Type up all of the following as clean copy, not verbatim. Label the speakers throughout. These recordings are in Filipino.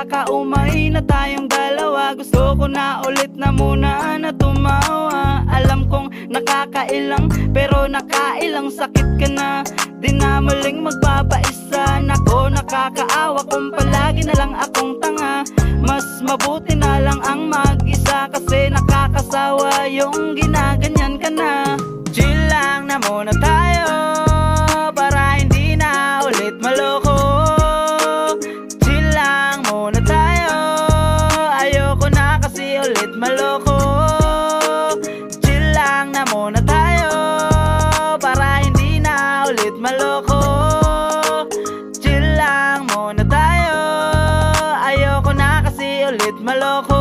Speaker 1: Nagkakaumay na tayong dalawa. Gusto ko na ulit na muna na tumawa. Alam kong nakakailang pero nakailang sakit ka na. Di na muling magpapaisa. Nako, nakakaawa kung palagi na lang akong tanga. Mas mabuti na lang ang mag-isa, kasi nakakasawa yung ginaganyan ka na. Chill lang na muna tayo para hindi na ulit maloko. Chill lang muna tayo, ayoko na kasi ulit maloko. Chill lang na muna tayo para hindi na ulit maloko. Chill lang muna tayo, ayoko na kasi ulit maloko.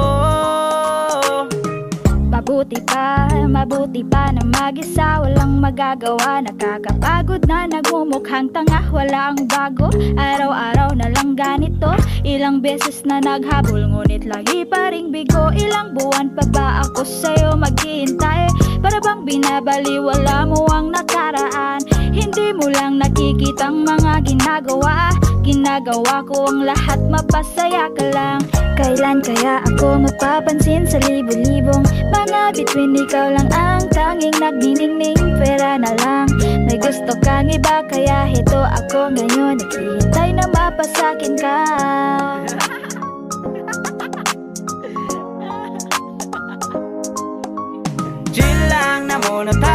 Speaker 2: Mabuti pa na mag-isa, walang magagawa. Nakakapagod na, nagmumukhang tanga, wala ang bago. Araw-araw na lang ganito, ilang beses na naghabol, ngunit lagi pa ring bigo. Ilang buwan pa ba ako sa'yo maghihintay? Para bang binabaliwala mo ang nakaraan? Hindi mo lang nakikitang mga ginagawa ko ang lahat, mapasaya ka lang. Kailan kaya ako mapapansin sa libo-libong mga bituin? Ikaw lang ang tanging nagniningning, pera na lang. May gusto kang iba, kaya heto ako ngayon, naghihintay na mapasakin ka.
Speaker 1: Chill lang na muna tayo